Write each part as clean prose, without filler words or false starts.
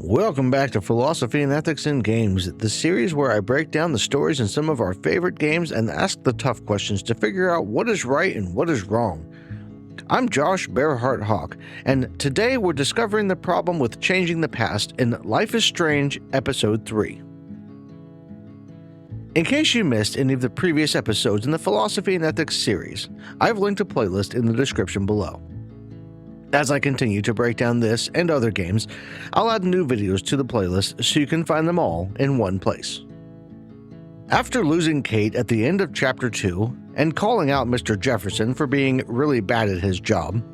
Welcome back to Philosophy and Ethics in Games, the series where I break down the stories in some of our favorite games and ask the tough questions to figure out what is right and what is wrong. I'm Josh Bearheart Hawk, and today we're discovering the problem with changing the past in Life is Strange Episode 3. In case you missed any of the previous episodes in the Philosophy and Ethics series, I've linked a playlist in the description below. As I continue to break down this and other games, I'll add new videos to the playlist so you can find them all in one place. After losing Kate at the end of Chapter 2 and calling out Mr. Jefferson for being really bad at his job,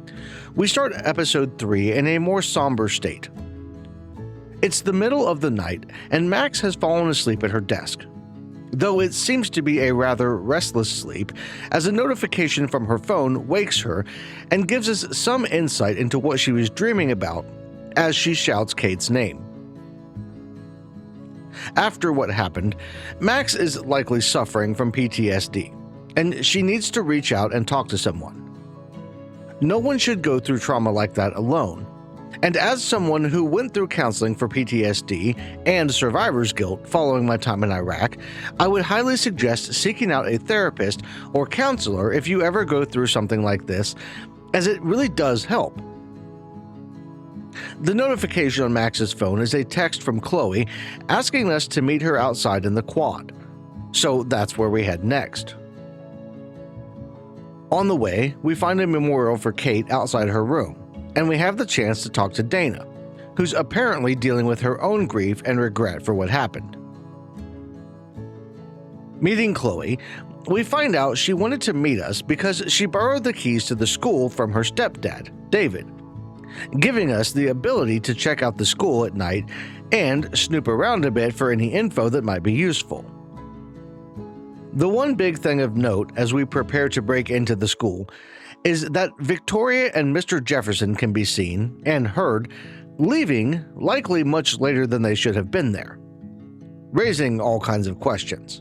we start Episode 3 in a more somber state. It's the middle of the night and Max has fallen asleep at her desk, though it seems to be a rather restless sleep, as a notification from her phone wakes her and gives us some insight into what she was dreaming about as she shouts Kate's name. After what happened, Max is likely suffering from PTSD, and she needs to reach out and talk to someone. No one should go through trauma like that alone. And as someone who went through counseling for PTSD and survivor's guilt following my time in Iraq, I would highly suggest seeking out a therapist or counselor if you ever go through something like this, as it really does help. The notification on Max's phone is a text from Chloe asking us to meet her outside in the quad, so that's where we head next. On the way, we find a memorial for Kate outside her room, and we have the chance to talk to Dana, who's apparently dealing with her own grief and regret for what happened. Meeting Chloe, we find out she wanted to meet us because she borrowed the keys to the school from her stepdad, David, giving us the ability to check out the school at night and snoop around a bit for any info that might be useful. The one big thing of note as we prepare to break into the school is that Victoria and Mr. Jefferson can be seen and heard leaving likely much later than they should have been there, raising all kinds of questions.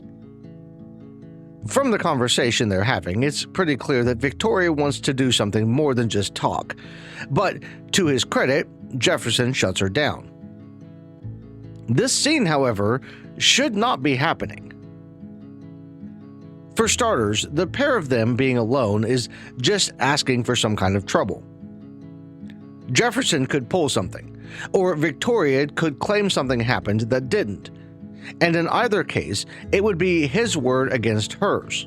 From the conversation they're having, it's pretty clear that Victoria wants to do something more than just talk, but to his credit, Jefferson shuts her down. This scene, however, should not be happening. For starters, the pair of them being alone is just asking for some kind of trouble. Jefferson could pull something, or Victoria could claim something happened that didn't, and in either case, it would be his word against hers.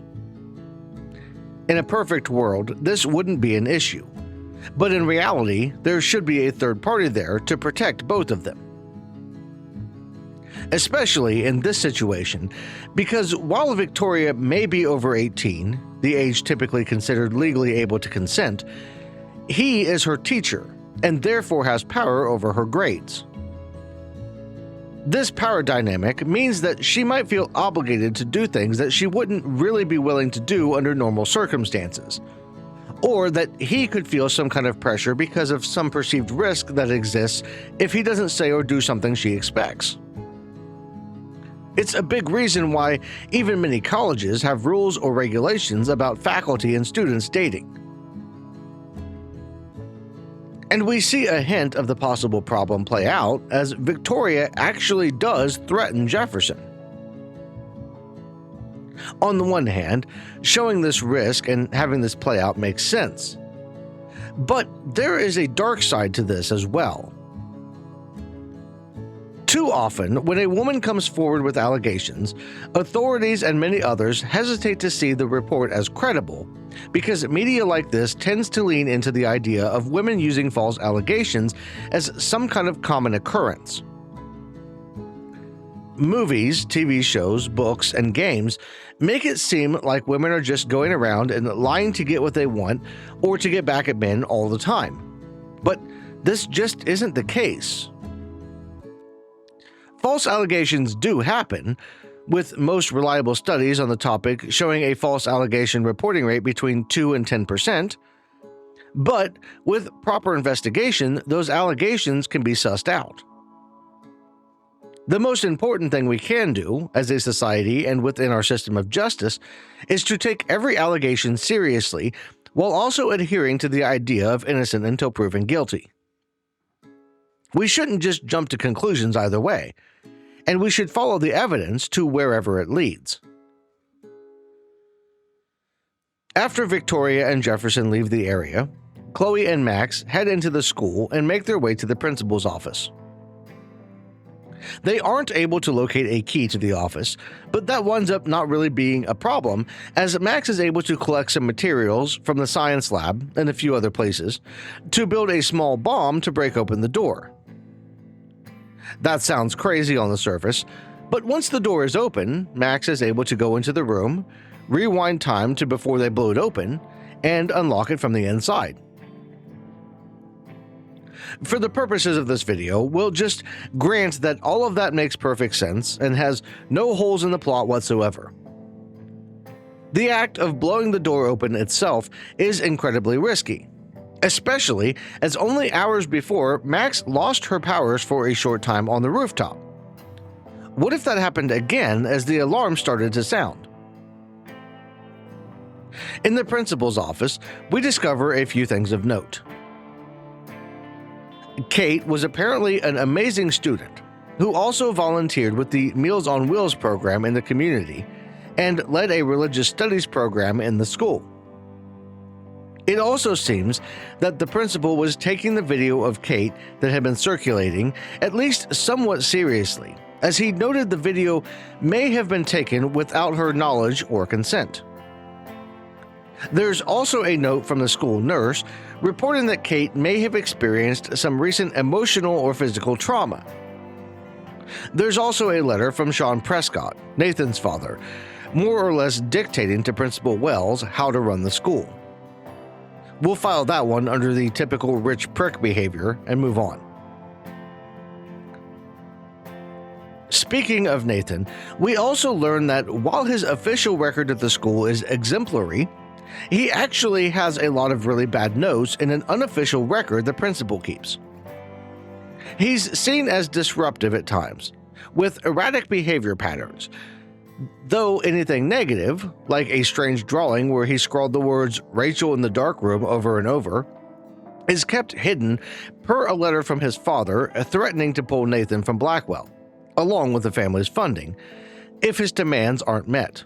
In a perfect world, this wouldn't be an issue, but in reality, there should be a third party there to protect both of them. Especially in this situation, because while Victoria may be over 18, the age typically considered legally able to consent, he is her teacher and therefore has power over her grades. This power dynamic means that she might feel obligated to do things that she wouldn't really be willing to do under normal circumstances, or that he could feel some kind of pressure because of some perceived risk that exists if he doesn't say or do something she expects. It's a big reason why even many colleges have rules or regulations about faculty and students dating. And we see a hint of the possible problem play out as Victoria actually does threaten Jefferson. On the one hand, showing this risk and having this play out makes sense. But there is a dark side to this as well. Too often, when a woman comes forward with allegations, authorities and many others hesitate to see the report as credible because media like this tends to lean into the idea of women using false allegations as some kind of common occurrence. Movies, TV shows, books, and games make it seem like women are just going around and lying to get what they want or to get back at men all the time. But this just isn't the case. False allegations do happen, with most reliable studies on the topic showing a false allegation reporting rate between 2 and 10%, but with proper investigation, those allegations can be sussed out. The most important thing we can do, as a society and within our system of justice, is to take every allegation seriously while also adhering to the idea of innocent until proven guilty. We shouldn't just jump to conclusions either way, and we should follow the evidence to wherever it leads. After Victoria and Jefferson leave the area, Chloe and Max head into the school and make their way to the principal's office. They aren't able to locate a key to the office, but that winds up not really being a problem, as Max is able to collect some materials from the science lab and a few other places to build a small bomb to break open the door. That sounds crazy on the surface, but once the door is open, Max is able to go into the room, rewind time to before they blew it open, and unlock it from the inside. For the purposes of this video, we'll just grant that all of that makes perfect sense and has no holes in the plot whatsoever. The act of blowing the door open itself is incredibly risky, especially as only hours before Max lost her powers for a short time on the rooftop. What if that happened again as the alarm started to sound? In the principal's office, we discover a few things of note. Kate was apparently an amazing student who also volunteered with the Meals on Wheels program in the community and led a religious studies program in the school. It also seems that the principal was taking the video of Kate that had been circulating at least somewhat seriously, as he noted the video may have been taken without her knowledge or consent. There's also a note from the school nurse reporting that Kate may have experienced some recent emotional or physical trauma. There's also a letter from Sean Prescott, Nathan's father, more or less dictating to Principal Wells how to run the school. We'll file that one under the typical rich prick behavior and move on. Speaking of Nathan, we also learn that while his official record at the school is exemplary, he actually has a lot of really bad notes in an unofficial record the principal keeps. He's seen as disruptive at times, with erratic behavior patterns, though anything negative, like a strange drawing where he scrawled the words "Rachel in the dark room" over and over, is kept hidden per a letter from his father threatening to pull Nathan from Blackwell, along with the family's funding, if his demands aren't met.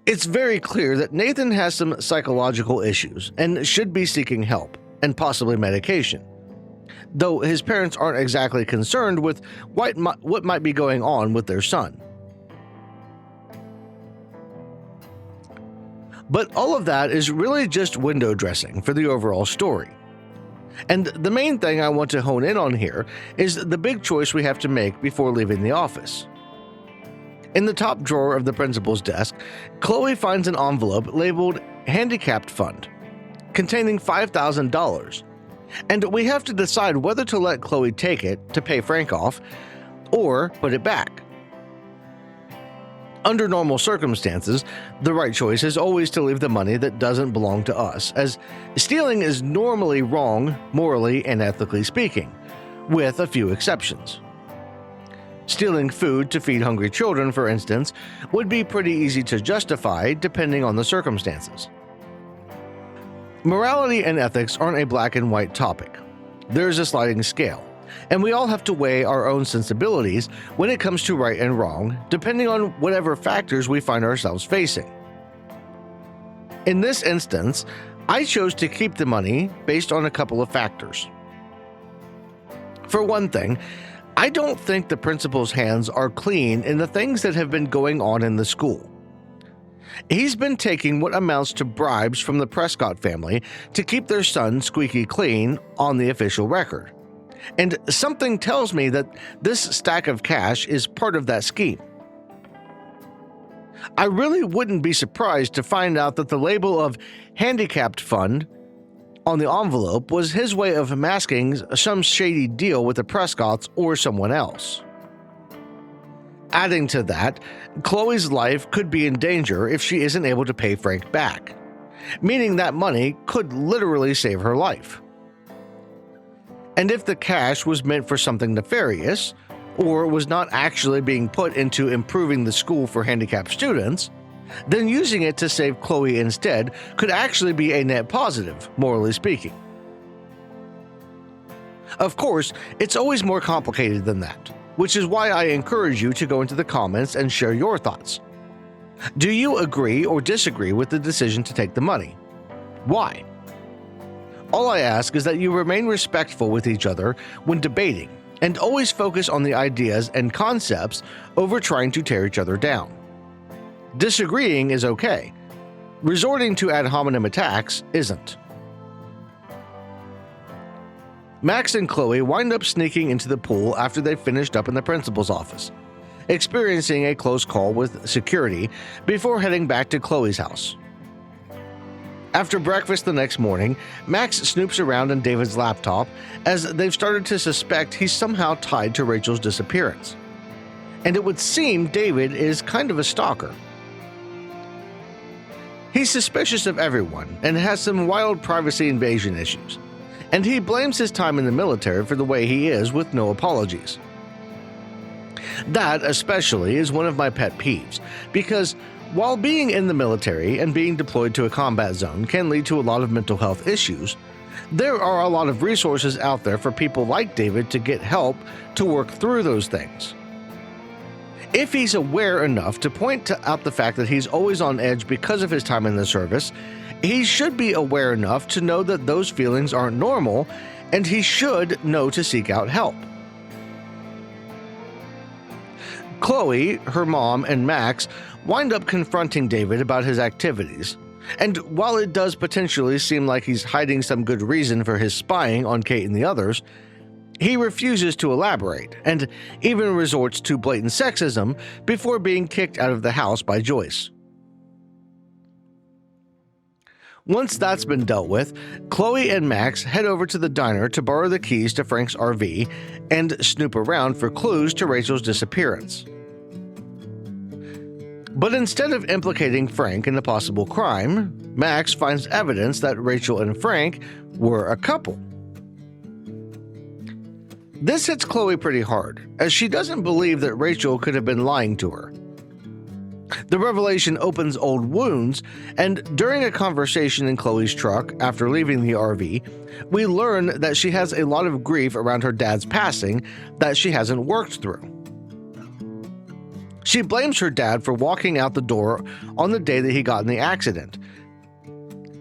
It's very clear that Nathan has some psychological issues and should be seeking help, and possibly medication, though his parents aren't exactly concerned with what might be going on with their son. But all of that is really just window dressing for the overall story. And the main thing I want to hone in on here is the big choice we have to make before leaving the office. In the top drawer of the principal's desk, Chloe finds an envelope labeled Handicapped Fund, containing $5,000, and we have to decide whether to let Chloe take it to pay Frank off or put it back. Under normal circumstances, the right choice is always to leave the money that doesn't belong to us, as stealing is normally wrong, morally and ethically speaking, with a few exceptions. Stealing food to feed hungry children, for instance, would be pretty easy to justify depending on the circumstances. Morality and ethics aren't a black and white topic. There's a sliding scale, and we all have to weigh our own sensibilities when it comes to right and wrong, depending on whatever factors we find ourselves facing. In this instance, I chose to keep the money based on a couple of factors. For one thing, I don't think the principal's hands are clean in the things that have been going on in the school. He's been taking what amounts to bribes from the Prescott family to keep their son squeaky clean on the official record. And something tells me that this stack of cash is part of that scheme. I really wouldn't be surprised to find out that the label of Handicapped Fund on the envelope was his way of masking some shady deal with the Prescotts or someone else. Adding to that, Chloe's life could be in danger if she isn't able to pay Frank back, meaning that money could literally save her life. And if the cash was meant for something nefarious, or was not actually being put into improving the school for handicapped students, then using it to save Chloe instead could actually be a net positive, morally speaking. Of course, it's always more complicated than that, which is why I encourage you to go into the comments and share your thoughts. Do you agree or disagree with the decision to take the money? Why? All I ask is that you remain respectful with each other when debating and always focus on the ideas and concepts over trying to tear each other down. Disagreeing is okay. Resorting to ad hominem attacks isn't. Max and Chloe wind up sneaking into the pool after they finished up in the principal's office, experiencing a close call with security before heading back to Chloe's house. After breakfast the next morning, Max snoops around in David's laptop as they've started to suspect he's somehow tied to Rachel's disappearance. And it would seem David is kind of a stalker. He's suspicious of everyone and has some wild privacy invasion issues, and he blames his time in the military for the way he is with no apologies. That, especially, is one of my pet peeves, because while being in the military and being deployed to a combat zone can lead to a lot of mental health issues, there are a lot of resources out there for people like David to get help to work through those things. If he's aware enough to point out the fact that he's always on edge because of his time in the service, he should be aware enough to know that those feelings aren't normal, and he should know to seek out help. Chloe, her mom, and Max wind up confronting David about his activities, and while it does potentially seem like he's hiding some good reason for his spying on Kate and the others, he refuses to elaborate and even resorts to blatant sexism before being kicked out of the house by Joyce. Once that's been dealt with, Chloe and Max head over to the diner to borrow the keys to Frank's RV and snoop around for clues to Rachel's disappearance. But instead of implicating Frank in the possible crime, Max finds evidence that Rachel and Frank were a couple. This hits Chloe pretty hard, as she doesn't believe that Rachel could have been lying to her. The revelation opens old wounds, and during a conversation in Chloe's truck after leaving the RV, we learn that she has a lot of grief around her dad's passing that she hasn't worked through. She blames her dad for walking out the door on the day that he got in the accident.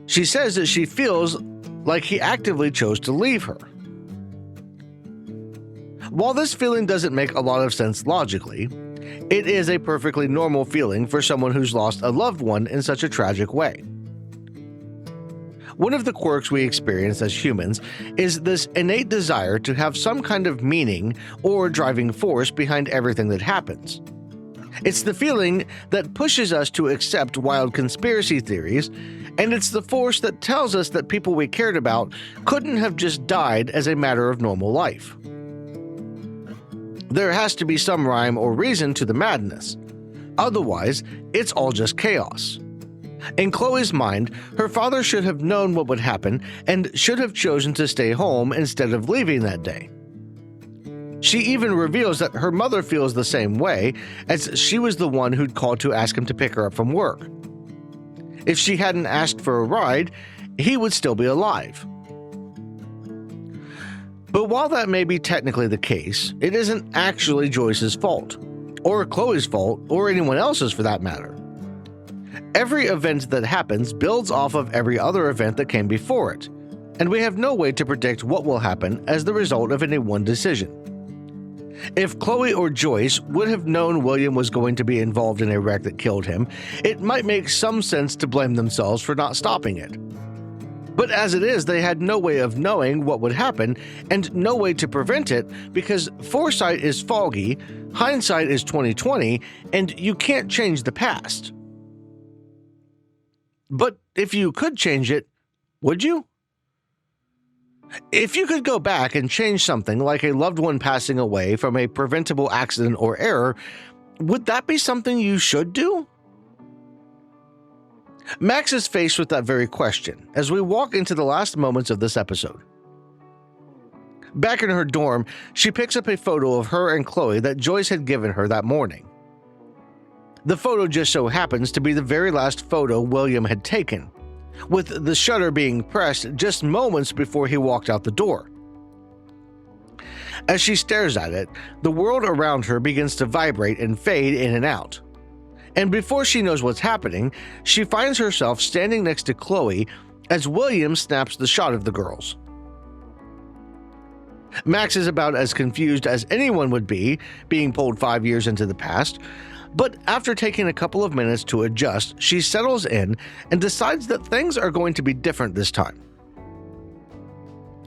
She says that she feels like he actively chose to leave her. While this feeling doesn't make a lot of sense logically, it is a perfectly normal feeling for someone who's lost a loved one in such a tragic way. One of the quirks we experience as humans is this innate desire to have some kind of meaning or driving force behind everything that happens. It's the feeling that pushes us to accept wild conspiracy theories, and it's the force that tells us that people we cared about couldn't have just died as a matter of normal life. There has to be some rhyme or reason to the madness. Otherwise, it's all just chaos. In Chloe's mind, her father should have known what would happen and should have chosen to stay home instead of leaving that day. She even reveals that her mother feels the same way, as she was the one who'd called to ask him to pick her up from work. If she hadn't asked for a ride, he would still be alive. But while that may be technically the case, it isn't actually Joyce's fault, or Chloe's fault, or anyone else's for that matter. Every event that happens builds off of every other event that came before it, and we have no way to predict what will happen as the result of any one decision. If Chloe or Joyce would have known William was going to be involved in a wreck that killed him, it might make some sense to blame themselves for not stopping it. But as it is, they had no way of knowing what would happen and no way to prevent it because foresight is foggy, hindsight is 20/20, and you can't change the past. But if you could change it, would you? If you could go back and change something like a loved one passing away from a preventable accident or error, would that be something you should do? Max is faced with that very question as we walk into the last moments of this episode. Back in her dorm, she picks up a photo of her and Chloe that Joyce had given her that morning. The photo just so happens to be the very last photo William had taken, with the shutter being pressed just moments before he walked out the door. As she stares at it, the world around her begins to vibrate and fade in and out. And before she knows what's happening, she finds herself standing next to Chloe as William snaps the shot of the girls. Max is about as confused as anyone would be, being pulled 5 years into the past, but after taking a couple of minutes to adjust, she settles in and decides that things are going to be different this time.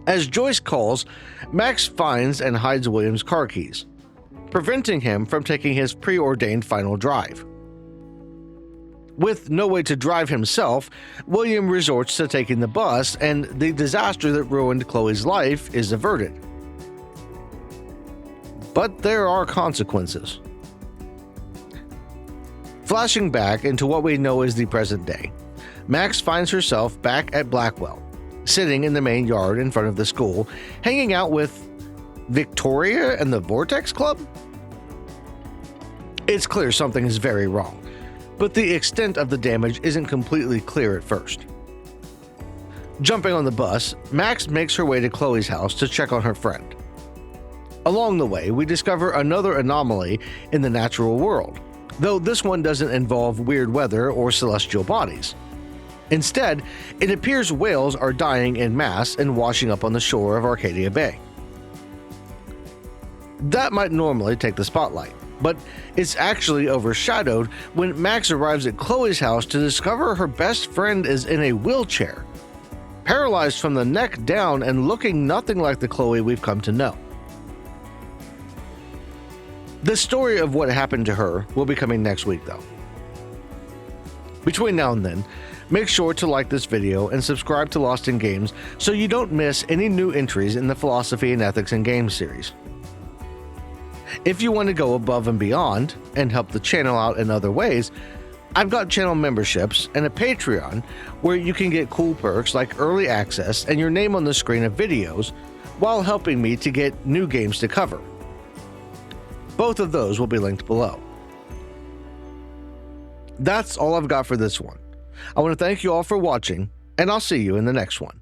As Joyce calls, Max finds and hides William's car keys, preventing him from taking his preordained final drive. With no way to drive himself, William resorts to taking the bus, and the disaster that ruined Chloe's life is averted. But there are consequences. Flashing back into what we know is the present day, Max finds herself back at Blackwell, sitting in the main yard in front of the school, hanging out with Victoria and the Vortex Club? It's clear something is very wrong, but the extent of the damage isn't completely clear at first. Jumping on the bus, Max makes her way to Chloe's house to check on her friend. Along the way, we discover another anomaly in the natural world, though this one doesn't involve weird weather or celestial bodies. Instead, it appears whales are dying en masse and washing up on the shore of Arcadia Bay. That might normally take the spotlight, but it's actually overshadowed when Max arrives at Chloe's house to discover her best friend is in a wheelchair, paralyzed from the neck down and looking nothing like the Chloe we've come to know. The story of what happened to her will be coming next week, though. Between now and then, make sure to like this video and subscribe to Lost in Games so you don't miss any new entries in the Philosophy and Ethics in Games series. If you want to go above and beyond and help the channel out in other ways, I've got channel memberships and a Patreon where you can get cool perks like early access and your name on the screen of videos while helping me to get new games to cover. Both of those will be linked below. That's all I've got for this one. I want to thank you all for watching, and I'll see you in the next one.